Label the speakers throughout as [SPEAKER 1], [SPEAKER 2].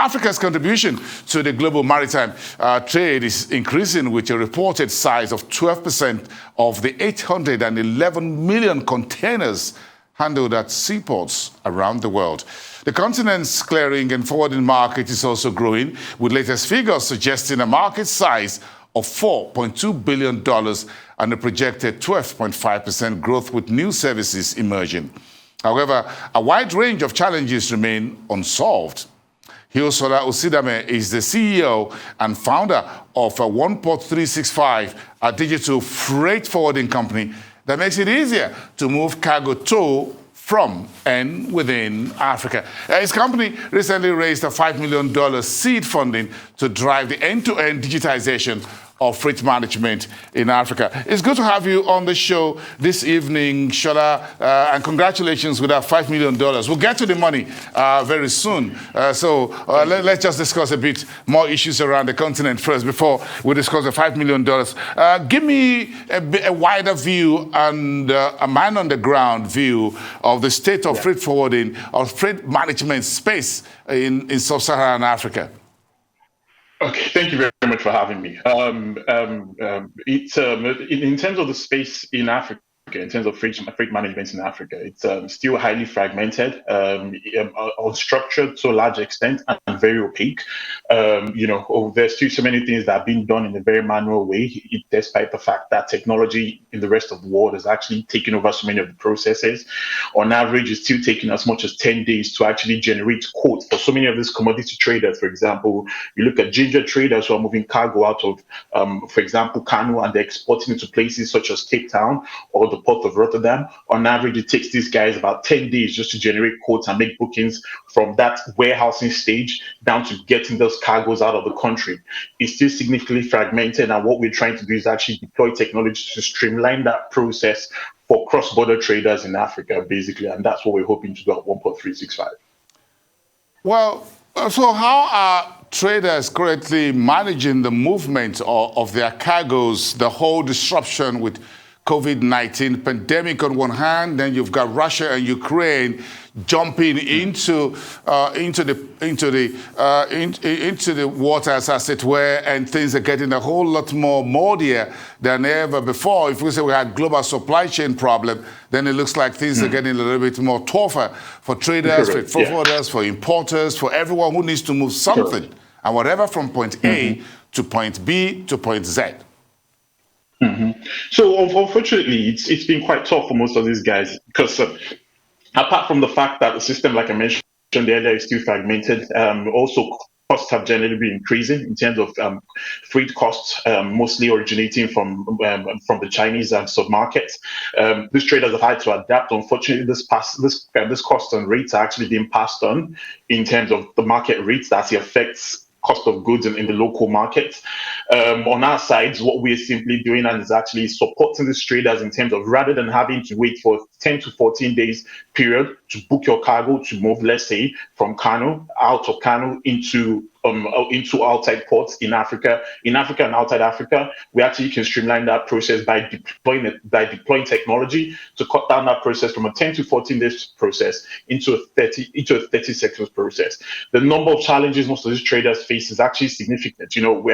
[SPEAKER 1] Africa's contribution to the global maritime trade is increasing with a reported size of 12% of the 811 million containers handled at seaports around the world. The continent's clearing and forwarding market is also growing, with latest figures suggesting a market size of $4.2 billion and a projected 12.5% growth with new services emerging. However, a wide range of challenges remain unsolved. Sola-Usidame is the CEO and founder of OnePort 365, a digital freight forwarding company that makes it easier to move cargo to, from, and within Africa. His company recently raised a $5 million seed funding to drive the end-to-end digitization of freight management in Africa. It's good to have you on the show this evening, Sola, and congratulations with that $5 million. We'll get to the money very soon. Let's just discuss a bit more issues around the continent first before we discuss the $5 million. Give me a wider view and a man-on-the-ground view of the state of freight forwarding or freight management space in sub-Saharan Africa.
[SPEAKER 2] Okay, thank you very much for having me. In terms of the space in Africa, in terms of freight management in Africa, it's still highly fragmented, unstructured to a large extent, and very opaque. There's still so many things that are being done in a very manual way, despite the fact that technology in the rest of the world has actually taken over so many of the processes. On average, it's still taking as much as 10 days to actually generate quotes for so many of these commodity traders. For example, you look at ginger traders who are moving cargo out of, for example, Kano, and they're exporting it to places such as Cape Town or the Port of Rotterdam. On average, it takes these guys about 10 days just to generate quotes and make bookings from that warehousing stage down to getting those cargoes out of the country. It's still significantly fragmented, and what we're trying to do is actually deploy technology to streamline that process for cross-border traders in Africa, basically, and that's what we're hoping to do at OnePort 365.
[SPEAKER 1] Well, so how are traders currently managing the movement of their cargoes, the whole disruption with COVID-19 pandemic on one hand, then you've got Russia and Ukraine jumping into the waters, as it were, and things are getting a whole lot more murdier than ever before. If we say we had global supply chain problem, then it looks like things are getting a little bit more tougher for traders, for forwarders, for importers, for everyone who needs to move something, and whatever from point A to point B to point Z.
[SPEAKER 2] So unfortunately, it's been quite tough for most of these guys because apart from the fact that the system, like I mentioned earlier, is still fragmented, also costs have generally been increasing in terms of freight costs, mostly originating from the Chinese submarkets. These traders have had to adapt. Unfortunately, this cost and rates are actually being passed on in terms of the market rates that affects cost of goods in the local markets. On our side, what we're simply doing is actually supporting these traders in terms of, rather than having to wait for 10 to 14 days period to book your cargo to move, let's say, from Kano, out of Kano into outside ports in Africa and outside Africa, we actually can streamline that process by deploying technology to cut down that process from a 10 to 14 days process into a 30 seconds process. The number of challenges most of these traders face is actually significant. We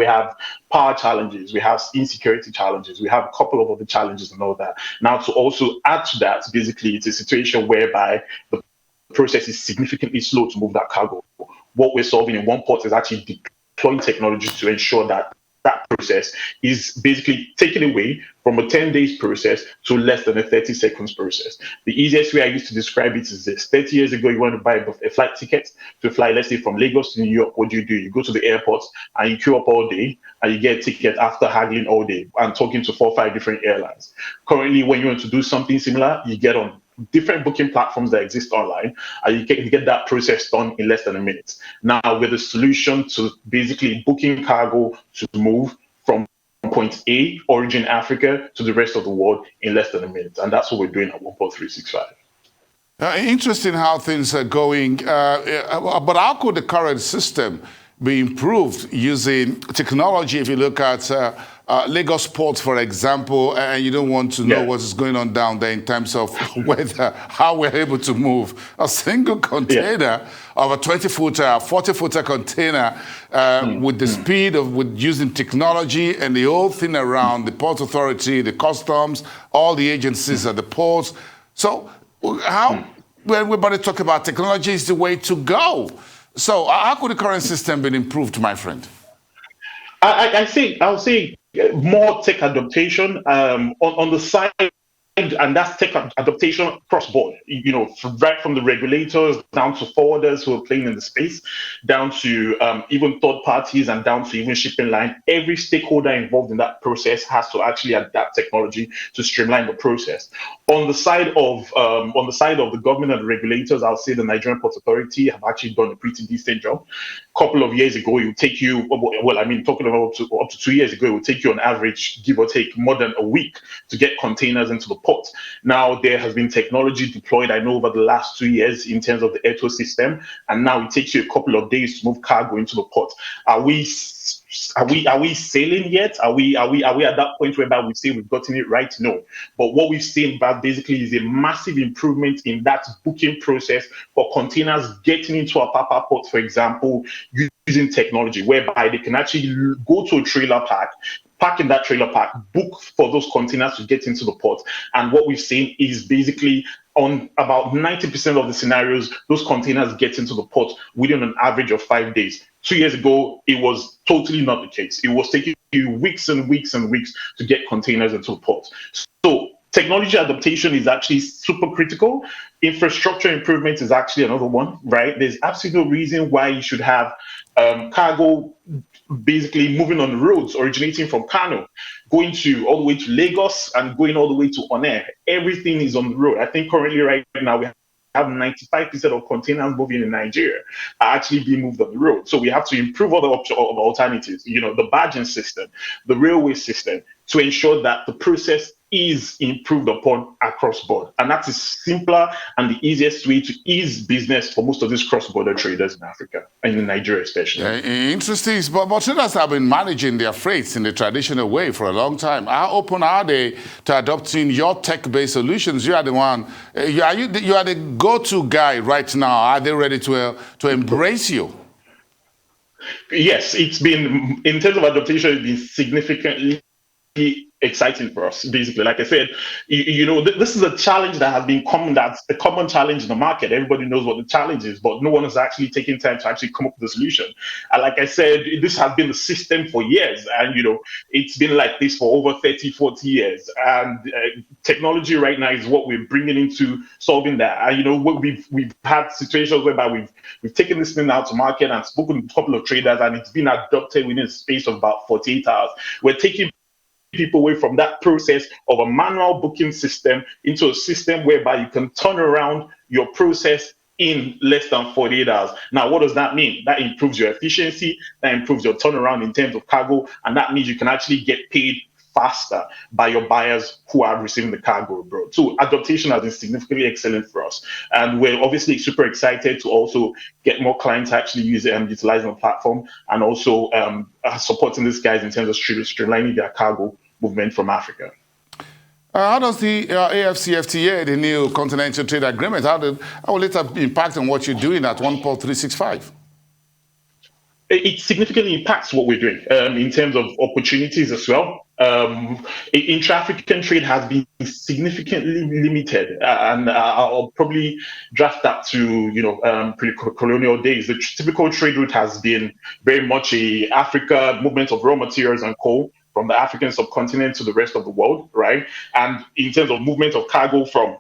[SPEAKER 2] have power challenges, we have insecurity challenges, we have a couple of other challenges and all that. Now, to also add to that, basically, it's a situation whereby the process is significantly slow to move that cargo. What we're solving in OnePort is actually deploying technology to ensure that that process is basically taken away from a 10 days process to less than a 30 seconds process. The easiest way I used to describe it is this: 30 years ago, you want to buy a flight ticket to fly, let's say, from Lagos to New York. What do? You go to the airport and you queue up all day and you get a ticket after haggling all day and talking to 4 or 5 different airlines. Currently, when you want to do something similar, you get on different booking platforms that exist online, and you get that process done in less than a minute. Now, with a solution to basically booking cargo to move from point A, origin Africa, to the rest of the world in less than a minute. And that's what we're doing at OnePort 365.
[SPEAKER 1] Interesting how things are going. But how could the current system be improved using technology? If you look at Lagos Port, for example, and you don't want to know what is going on down there in terms of how we're able to move a single container of a 20-footer, 40-footer container with the speed of using technology and the whole thing around the Port Authority, the customs, all the agencies at the ports. So when everybody talk about technology is the way to go. So how could the current system be improved, my friend?
[SPEAKER 2] I'll say more tech adaptation on the side, and that's tech adaptation cross board. Right from the regulators down to forwarders who are playing in the space, down to even third parties, and down to even shipping line. Every stakeholder involved in that process has to actually adapt technology to streamline the process. On the side of the government and the regulators, I'll say the Nigerian Port Authority have actually done a pretty decent job. A couple of years ago, it would take you, talking about up to 2 years ago, it would take you on average, give or take, more than a week to get containers into the port. Now there has been technology deployed, I know, over the last 2 years in terms of the ETO system, and now it takes you a couple of days to move cargo into the port. Are we sailing yet? Are we at that point whereby we say we've gotten it right? No. But what we've seen back basically is a massive improvement in that booking process for containers getting into a Papa port, for example, using technology whereby they can actually go to a trailer park in that trailer park, book for those containers to get into the port. And what we've seen is basically on about 90% of the scenarios, those containers get into the port within an average of 5 days. 2 years ago, it was totally not the case. It was taking you weeks and weeks and weeks to get containers into the port. So technology adaptation is actually super critical. Infrastructure improvement is actually another one, right? There's absolutely no reason why you should have cargo basically moving on the roads originating from Kano, going all the way to Lagos and going all the way to Onne. Everything is on the road. I think currently right now we have 95% of containers moving in Nigeria are actually being moved on the road. So we have to improve other alternatives, the badging system, the railway system, to ensure that the process is improved upon across board. And that is simpler and the easiest way to ease business for most of these cross-border traders in Africa and in Nigeria especially.
[SPEAKER 1] Interesting. But traders have been managing their freights in the traditional way for a long time. How open are they to adopting your tech-based solutions? You are the one, you are the go-to guy right now. Are they ready to embrace you?
[SPEAKER 2] Yes, it's been, in terms of adaptation, it's been significantly exciting for us. Basically, like I said, this is a challenge that has been common. That's a common challenge in the market. Everybody knows what the challenge is, but no one is actually taking time to actually come up with a solution. And like I said, this has been the system for years, and it's been like this for over 30, 40 years. And technology right now is what we're bringing into solving that. And we've had situations whereby we've taken this thing out to market and spoken to a couple of traders, and it's been adopted within a space of about 48 hours. We're taking people away from that process of a manual booking system into a system whereby you can turn around your process in less than 48 hours. Now, what does that mean? That improves your efficiency, that improves your turnaround in terms of cargo, and that means you can actually get paid faster by your buyers who are receiving the cargo abroad. So adaptation has been significantly excellent for us. And we're obviously super excited to also get more clients actually utilizing the platform, and also supporting these guys in terms of streamlining their cargo movement from Africa.
[SPEAKER 1] How does the AFCFTA, the new Continental Trade Agreement, how will it impact on what you're doing at OnePort 365?
[SPEAKER 2] It significantly impacts what we're doing in terms of opportunities as well. Intra-African trade has been significantly limited, and I'll probably draft that to pre-colonial days. The typical trade route has been very much a Africa movement of raw materials and coal from the African subcontinent to the rest of the world, right? And in terms of movement of cargo from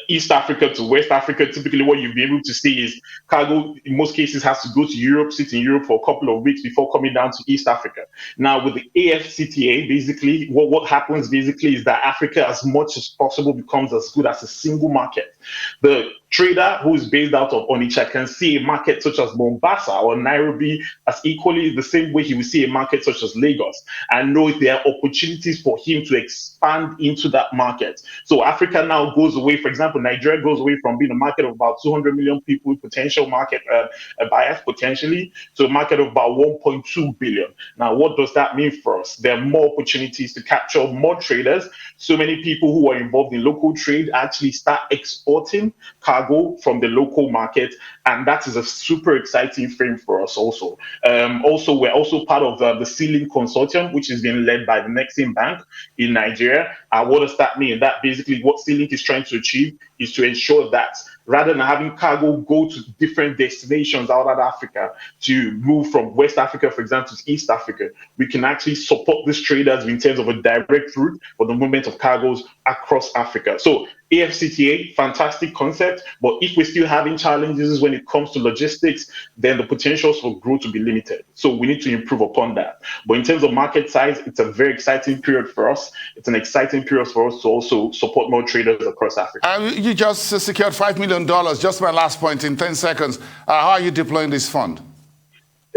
[SPEAKER 2] East Africa to West Africa, typically what you'll be able to see is cargo in most cases has to go to Europe, sit in Europe for a couple of weeks before coming down to East Africa. Now with the AFCFTA, basically what happens basically is that Africa, as much as possible, becomes as good as a single market. The trader who's based out of Onitsha can see a market such as Mombasa or Nairobi as equally the same way he will see a market such as Lagos, and know there are opportunities for him to expand into that market. So Africa now goes away, for example, Nigeria goes away from being a market of about 200 million people, potential market buyers potentially, to a market of about 1.2 billion. Now, what does that mean for us? There are more opportunities to capture more traders. So many people who are involved in local trade actually start exporting cargo from the local market, and that is a super exciting frame for us also. We're also part of the Ceiling Consortium, which is being led by the Nexim Bank in Nigeria. What does that mean? That basically what Ceiling is trying to achieve is to ensure that rather than having cargo go to different destinations out of Africa, to move from West Africa, for example, to East Africa, we can actually support these traders in terms of a direct route for the movement of cargoes across Africa. So AFCFTA, fantastic concept, but if we're still having challenges when it comes to logistics, then the potentials for growth will be limited. So we need to improve upon that. But in terms of market size, it's a very exciting period for us. It's an exciting period for us to also support more traders across Africa.
[SPEAKER 1] You just secured $5 million. Just my last point in 10 seconds. How are you deploying this fund?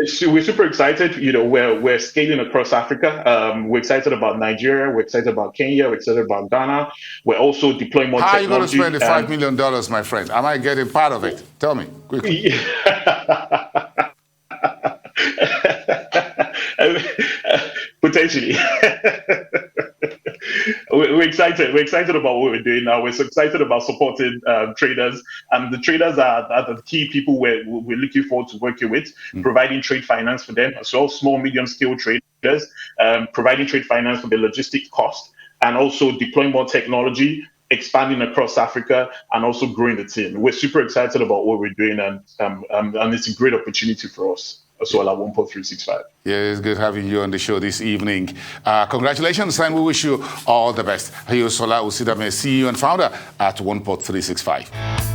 [SPEAKER 2] So we're super excited. We're scaling across Africa. We're excited about Nigeria. We're excited about Kenya. We're excited about Ghana. We're also deploying more technology.
[SPEAKER 1] How are you going to spend the $5 million, my friend? Am I getting part of it? Tell me quickly.
[SPEAKER 2] Potentially. We're excited. We're excited about what we're doing now. We're so excited about supporting traders. And the traders are the key people we're looking forward to working with, providing trade finance for them, as well as small, medium scale traders, providing trade finance for the logistics cost, and also deploying more technology, expanding across Africa, and also growing the team. We're super excited about what we're doing, and it's a great opportunity for us. Sola OnePort 365.
[SPEAKER 1] Yeah, it's good having you on the show this evening. Congratulations, and we wish you all the best. Here is Sola-Usidame, CEO and founder at OnePort 365.